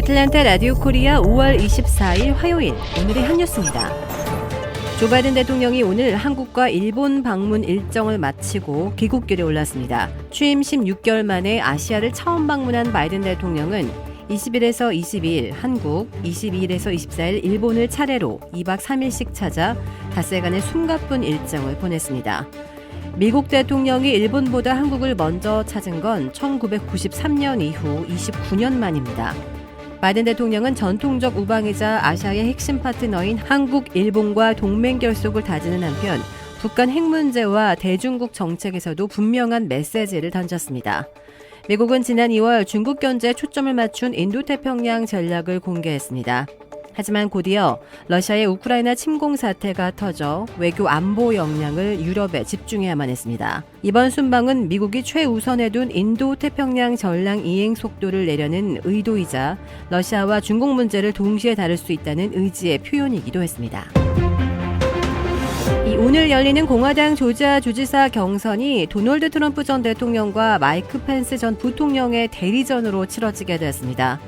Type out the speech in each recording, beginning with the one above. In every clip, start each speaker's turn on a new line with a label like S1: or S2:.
S1: 애틀랜타 라디오 코리아 5월 24일 화요일 오늘의 한 뉴스입니다. 조 바이든 대통령이 오늘 한국과 일본 방문 일정을 마치고 귀국길에 올랐습니다. 취임 16개월 만에 아시아를 처음 방문한 바이든 대통령은 20일에서 22일 한국, 22일에서 24일 일본을 차례로 2박 3일씩 찾아 닷새간의 숨가쁜 일정을 보냈습니다. 미국 대통령이 일본보다 한국을 먼저 찾은 건 1993년 이후 29년 만입니다. 바이든 대통령은 전통적 우방이자 아시아의 핵심 파트너인 한국, 일본과 동맹 결속을 다지는 한편 북한 핵 문제와 대중국 정책에서도 분명한 메시지를 던졌습니다. 미국은 지난 2월 중국 견제에 초점을 맞춘 인도태평양 전략을 공개했습니다. 하지만 곧이어 러시아의 우크라이나 침공 사태가 터져 외교 안보 역량을 유럽에 집중해야만 했습니다. 이번 순방은 미국이 최우선에 둔 인도태평양 전략 이행 속도를 내려는 의도이자 러시아와 중국 문제를 동시에 다룰 수 있다는 의지의 표현이기도 했습니다. 오늘 열리는 공화당 조지아 주지사 경선이 도널드 트럼프 전 대통령과 마이크 펜스 전 부통령의 대리전으로 치러지게 됐습니다.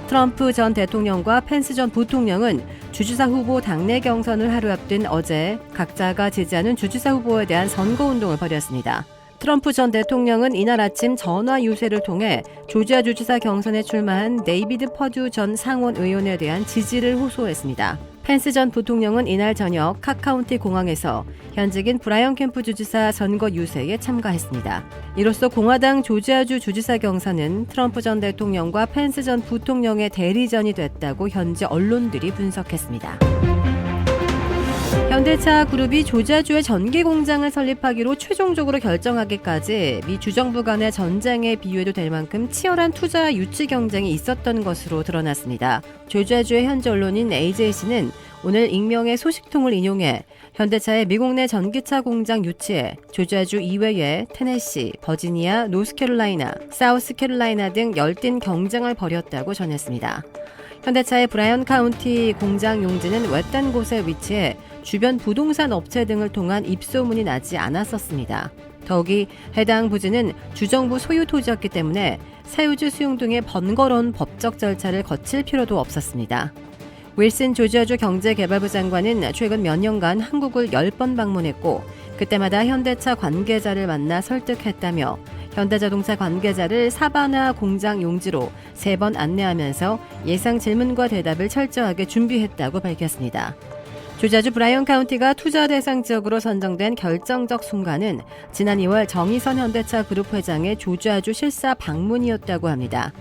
S1: 트럼프 전 대통령과 펜스 전 부통령은 주지사 후보 당내 경선을 하루 앞둔 어제 각자가 지지하는 주지사 후보에 대한 선거운동을 벌였습니다. 트럼프 전 대통령은 이날 아침 전화 유세를 통해 조지아 주지사 경선에 출마한 데이비드 퍼듀 전 상원 의원에 대한 지지를 호소했습니다. 펜스 전 부통령은 이날 저녁 카카운티 공항에서 현직인 브라이언 캠프 주지사 선거 유세에 참가했습니다. 이로써 공화당 조지아주 주지사 경선은 트럼프 전 대통령과 펜스 전 부통령의 대리전이 됐다고 현지 언론들이 분석했습니다. 현대차 그룹이 조지아주에 전기 공장을 설립하기로 최종적으로 결정하기까지 미 주정부 간의 전쟁에 비유해도 될 만큼 치열한 투자 유치 경쟁이 있었던 것으로 드러났습니다. 조지아주의 현지 언론인 AJC는 오늘 익명의 소식통을 인용해 현대차의 미국 내 전기차 공장 유치에 조지아주 이외에 테네시, 버지니아, 노스캐롤라이나, 사우스캐롤라이나 등 열띤 경쟁을 벌였다고 전했습니다. 현대차의 브라이언 카운티 공장 용지는 외딴 곳에 위치해 주변 부동산 업체 등을 통한 입소문이 나지 않았었습니다. 더욱이 해당 부지는 주정부 소유 토지였기 때문에 사유지 수용 등의 번거로운 법적 절차를 거칠 필요도 없었습니다. 윌슨 조지아주 경제개발부 장관은 최근 몇 년간 한국을 10번 방문했고 그때마다 현대차 관계자를 만나 설득했다며 현대자동차 관계자를 사바나 공장 용지로 3번 안내하면서 예상 질문과 대답을 철저하게 준비했다고 밝혔습니다. 조지아주 브라이언 카운티가 투자 대상 지역으로 선정된 결정적 순간은 지난 2월 정의선 현대차 그룹 회장의 조지아주 실사 방문이었다고 합니다.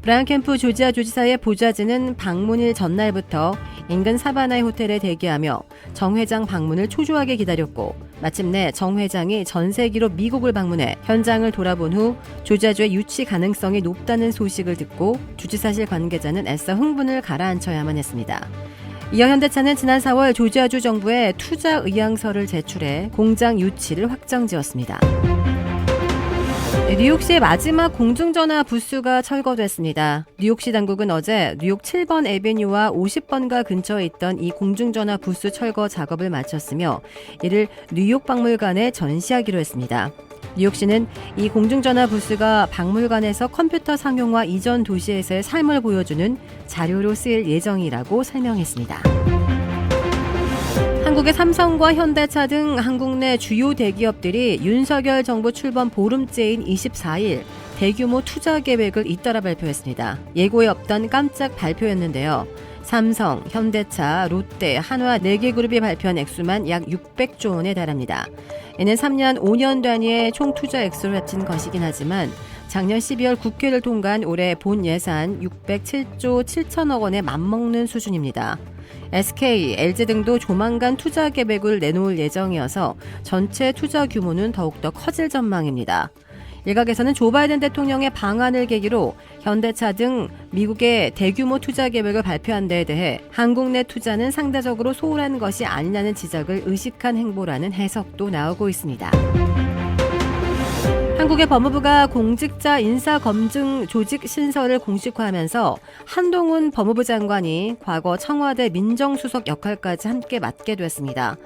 S1: 브라이언 캠프 조지아 주지사의 보좌진은 방문일 전날부터 인근 사바나의 호텔에 대기하며 정 회장 방문을 초조하게 기다렸고 마침내 정 회장이 전세기로 미국을 방문해 현장을 돌아본 후 조지아주의 유치 가능성이 높다는 소식을 듣고 주지사실 관계자는 애써 흥분을 가라앉혀야만 했습니다. 이어 현대차는 지난 4월 조지아주 정부에 투자 의향서를 제출해 공장 유치를 확정지었습니다. 뉴욕시의 마지막 공중전화 부스가 철거됐습니다. 뉴욕시 당국은 어제 뉴욕 7번 애비뉴와 50번가 근처에 있던 이 공중전화 부스 철거 작업을 마쳤으며 이를 뉴욕 박물관에 전시하기로 했습니다. 뉴욕시는 이 공중전화 부스가 박물관에서 컴퓨터 상용화 이전 도시에서의 삶을 보여주는 자료로 쓰일 예정이라고 설명했습니다. 한국의 삼성과 현대차 등 한국 내 주요 대기업들이 윤석열 정부 출범 보름째인 24일 대규모 투자 계획을 잇따라 발표했습니다. 예고에 없던 깜짝 발표였는데요. 삼성, 현대차, 롯데, 한화 4개 그룹이 발표한 액수만 약 600조 원에 달합니다. 이는 3년, 5년 단위의 총 투자 액수를 합친 것이긴 하지만 작년 12월 국회를 통과한 올해 본 예산 607조 7천억 원에 맞먹는 수준입니다. SK, LG 등도 조만간 투자 계획을 내놓을 예정이어서 전체 투자 규모는 더욱더 커질 전망입니다. 일각에서는 조 바이든 대통령의 방한을 계기로 현대차 등 미국의 대규모 투자 계획을 발표한 데에 대해 한국 내 투자는 상대적으로 소홀한 것이 아니냐는 지적을 의식한 행보라는 해석도 나오고 있습니다. 한국의 법무부가 공직자 인사검증 조직 신설을 공식화하면서 한동훈 법무부 장관이 과거 청와대 민정수석 역할까지 함께 맡게 됐습니다.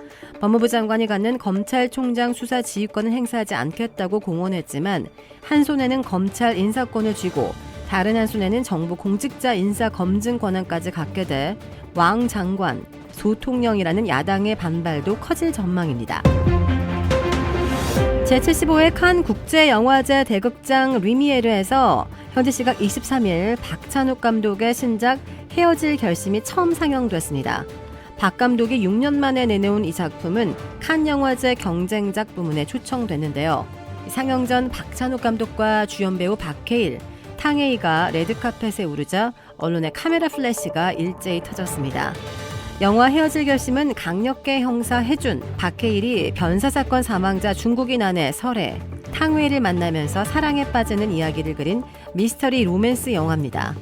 S1: 법무부 장관이 갖는 검찰총장 수사 지휘권은 행사하지 않겠다고 공언했지만 한 손에는 검찰 인사권을 쥐고 다른 한 손에는 정부 공직자 인사 검증 권한까지 갖게 돼 왕 장관, 소통령이라는 야당의 반발도 커질 전망입니다. 제75회 칸 국제영화제 대극장 리미에르에서 현지 시각 23일 박찬욱 감독의 신작 헤어질 결심이 처음 상영됐습니다. 박 감독이 6년 만에 내놓은 이 작품은 칸 영화제 경쟁작 부문에 초청됐는데요. 상영 전 박찬욱 감독과 주연 배우 박해일, 탕웨이가 레드카펫에 오르자 언론의 카메라 플래시가 일제히 터졌습니다. 영화 헤어질 결심은 강력계 형사 해준, 박해일이 변사사건 사망자 중국인 아내 설애, 탕웨이를 만나면서 사랑에 빠지는 이야기를 그린 미스터리 로맨스 영화입니다.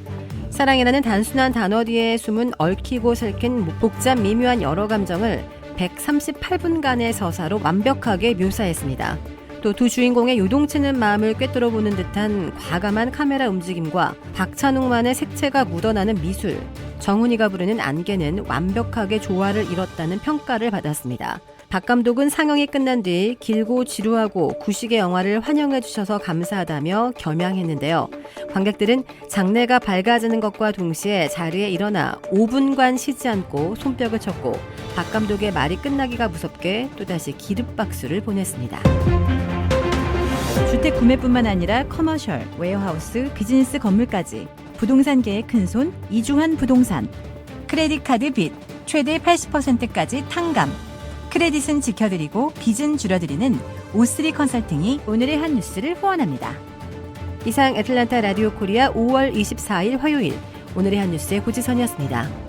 S1: 사랑이라는 단순한 단어 뒤에 숨은 얽히고 설킨 복잡 미묘한 여러 감정을 138분간의 서사로 완벽하게 묘사했습니다. 또 두 주인공의 요동치는 마음을 꿰뚫어보는 듯한 과감한 카메라 움직임과 박찬욱만의 색채가 묻어나는 미술, 정훈이가 부르는 안개는 완벽하게 조화를 이뤘다는 평가를 받았습니다. 박 감독은 상영이 끝난 뒤 길고 지루하고 구식의 영화를 환영해 주셔서 감사하다며 겸양했는데요. 관객들은 장내가 밝아지는 것과 동시에 자리에 일어나 5분간 쉬지 않고 손뼉을 쳤고 박 감독의 말이 끝나기가 무섭게 또다시 기립박수를 보냈습니다.
S2: 주택 구매뿐만 아니라 커머셜, 웨어하우스, 비즈니스 건물까지 부동산계의 큰손 이중한 부동산. 크레딧 카드 빚 최대 80%까지 탕감. 크레딧은 지켜드리고 빚은 줄여드리는 O3 컨설팅이 오늘의 한 뉴스를 후원합니다.
S1: 이상 애틀란타 라디오 코리아 5월 24일 화요일 오늘의 한 뉴스의 고지선이었습니다.